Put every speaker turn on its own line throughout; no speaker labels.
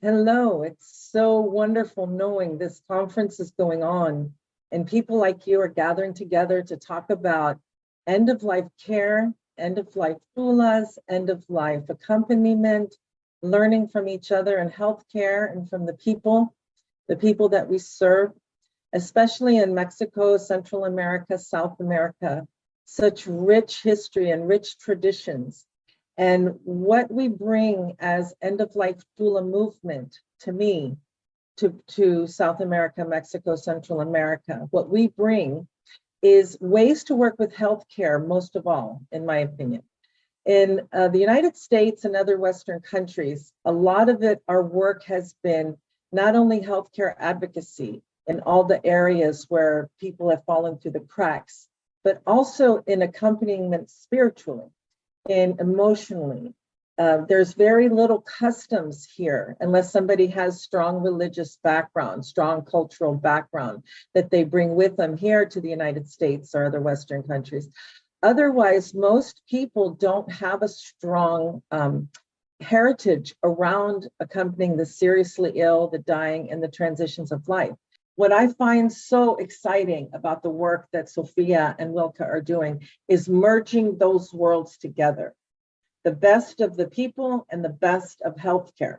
Hello, it's so wonderful knowing this conference is going on and people like you are gathering together to talk about end of life care, end of life doulas, end of life accompaniment, learning from each other in healthcare and from the people that we serve, especially in Mexico, Central America, South America, such rich history and rich traditions. And what we bring as end-of-life doula movement to me, to South America, Mexico, Central America, what we bring is ways to work with healthcare, most of all, in my opinion. In the United States and other Western countries, a lot of it, our work has been not only healthcare advocacy in all the areas where people have fallen through the cracks, but also in accompaniment spiritually and emotionally. There's very little customs here unless somebody has strong religious background, strong cultural background that they bring with them here to the United States or other Western countries. Otherwise, most people don't have a strong heritage around accompanying the seriously ill, the dying, and the transitions of life. What I find so exciting about the work that Sofía and Wilka are doing is merging those worlds together, the best of the people and the best of healthcare.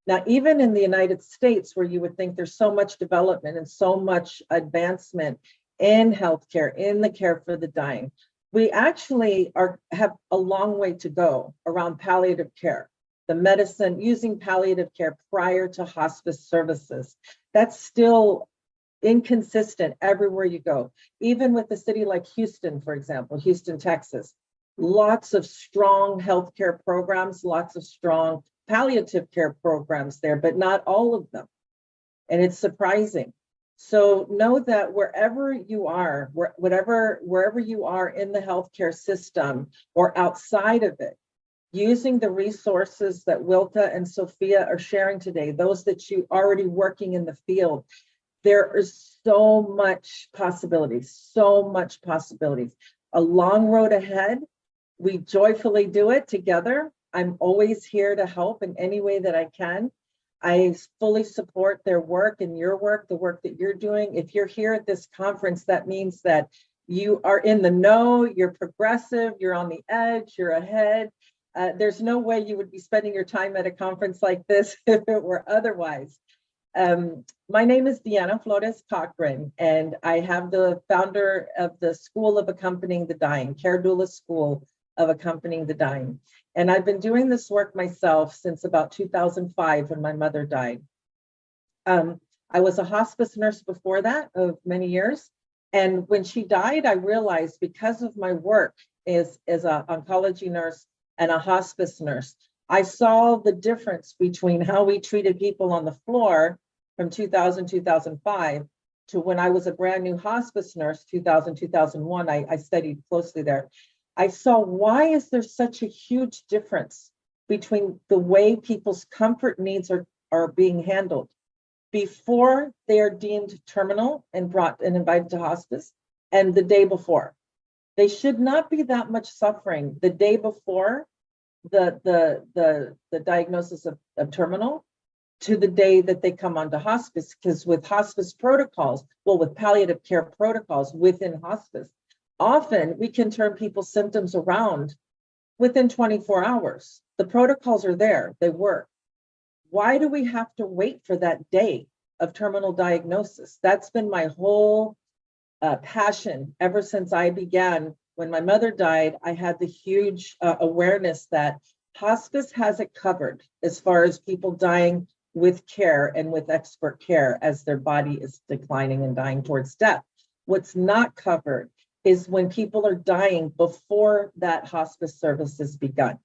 Now, even in the United States, where you would think there's so much development and so much advancement in healthcare, in the care for the dying, we actually have a long way to go around palliative care, the medicine, using palliative care prior to hospice services. That's still inconsistent everywhere you go. Even with a city like Houston, for example, Houston, Texas, lots of strong healthcare programs, lots of strong palliative care programs there, but not all of them. And it's surprising. So know that wherever you are, wherever you are in the healthcare system or outside of it, using the resources that Wilka and Sofía are sharing today, those that you already working in the field, there is so much possibilities, A long road ahead. We joyfully do it together. I'm always here to help in any way that I can. I fully support their work and your work, the work that you're doing. If you're here at this conference, that means that you are in the know, you're progressive, you're on the edge, you're ahead. There's no way you would be spending your time at a conference like this if it were otherwise. My name is Deanna Flores Cochran, and I have the founder of the School of Accompanying the Dying, Care Doula School of Accompanying the Dying. And I've been doing this work myself since about 2005 when my mother died. I was a hospice nurse before that of many years. And when she died, I realized because of my work as an oncology nurse and a hospice nurse, I saw the difference between how we treated people on the floor from 2000, 2005 to when I was a brand new hospice nurse, 2000, 2001, I studied closely there. I saw why is there such a huge difference between the way people's comfort needs are being handled before they are deemed terminal and brought and invited to hospice and the day before. They should not be that much suffering the day before the diagnosis of terminal to the day that they come onto hospice, because with hospice protocols, with palliative care protocols within hospice, often we can turn people's symptoms around within 24 hours. The protocols are there, they work. Why do we have to wait for that day of terminal diagnosis? That's been my whole passion ever since I began. When my mother died, I had the huge awareness that hospice has it covered as far as people dying with care and with expert care as their body is declining and dying towards death. What's not covered is when people are dying before that hospice service has begun.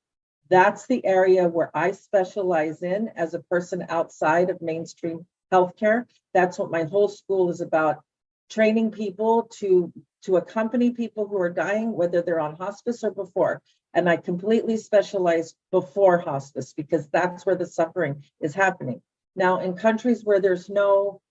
That's the area where I specialize in as a person outside of mainstream healthcare. That's what my whole school is about, training people to accompany people who are dying, whether they're on hospice or before. And I completely specialize before hospice because that's where the suffering is happening. Now, in countries where there's no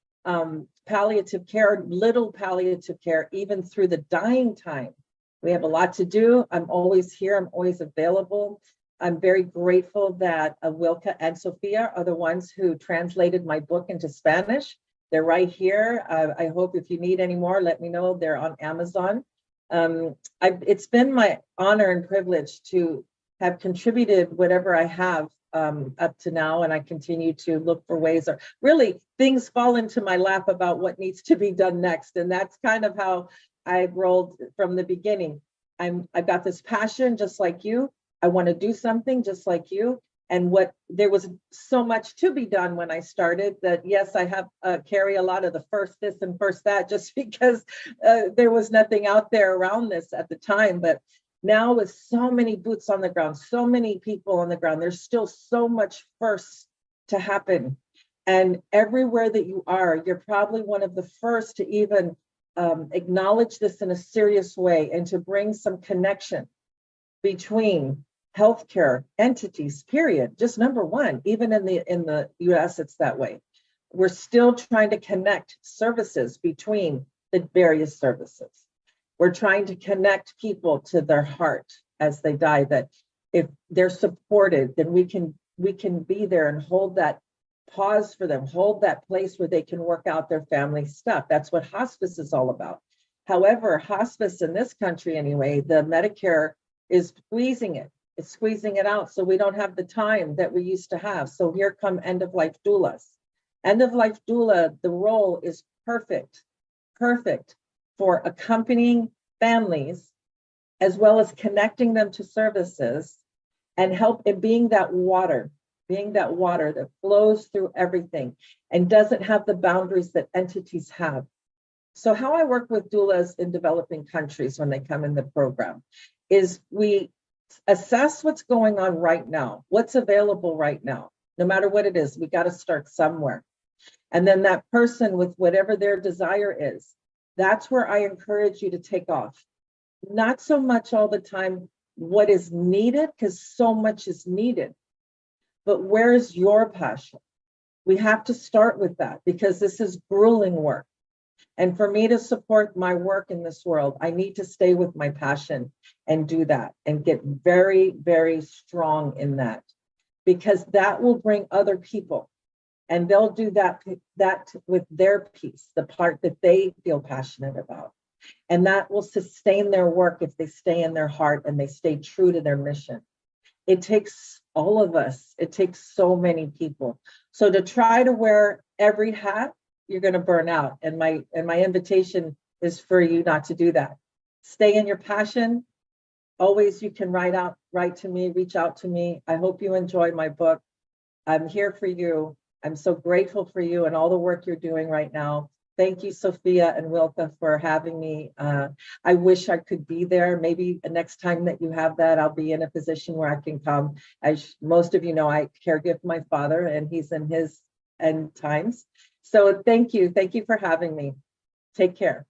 palliative care, little palliative care, even through the dying time, we have a lot to do. I'm always here, I'm always available. I'm very grateful that Wilka and Sofia are the ones who translated my book into Spanish. They're right here. I hope if you need any more, let me know. They're on Amazon. It's been my honor and privilege to have contributed whatever I have up to now, and I continue to look for ways, or really things fall into my lap about what needs to be done next. And that's kind of how I rolled from the beginning. I've got this passion just like you. I want to do something just like you. And there was so much to be done when I started that, yes, I have carry a lot of the first this and first that, just because there was nothing out there around this at the time. But now with so many boots on the ground, so many people on the ground, there's still so much first to happen. And everywhere that you are, you're probably one of the first to even acknowledge this in a serious way and to bring some connection between healthcare entities, period. Just number one, even in the US, it's that way. We're still trying to connect services between the various services. We're trying to connect people to their heart as they die, that if they're supported, then we can be there and hold that pause for them, hold that place where they can work out their family stuff. That's what hospice is all about. However, hospice in this country anyway, the Medicare is squeezing it. It's squeezing it out, so we don't have the time that we used to have. So here come end-of-life doulas. End-of-life doula, the role is perfect for accompanying families, as well as connecting them to services and being that water that flows through everything and doesn't have the boundaries that entities have. So how I work with doulas in developing countries when they come in the program is we assess what's going on right now, what's available right now. No matter what it is, we got to start somewhere. And then that person with whatever their desire is, that's where I encourage you to take off. Not so much all the time what is needed, because so much is needed, but where's your passion? We have to start with that, because this is grueling work. And for me to support my work in this world, I need to stay with my passion and do that and get very, very strong in that, because that will bring other people and they'll do that with their piece, the part that they feel passionate about. And that will sustain their work if they stay in their heart and they stay true to their mission. It takes all of us. It takes so many people. So to try to wear every hat, you're going to burn out. And my invitation is for you not to do that. Stay in your passion. Always you can write to me, reach out to me. I hope you enjoy my book. I'm here for you. I'm so grateful for you and all the work you're doing right now. Thank you, Sofia and Wilka, for having me. I wish I could be there. Maybe the next time that you have that, I'll be in a position where I can come. As most of you know, I caregive my father and he's in his end times. So thank you. Thank you for having me. Take care.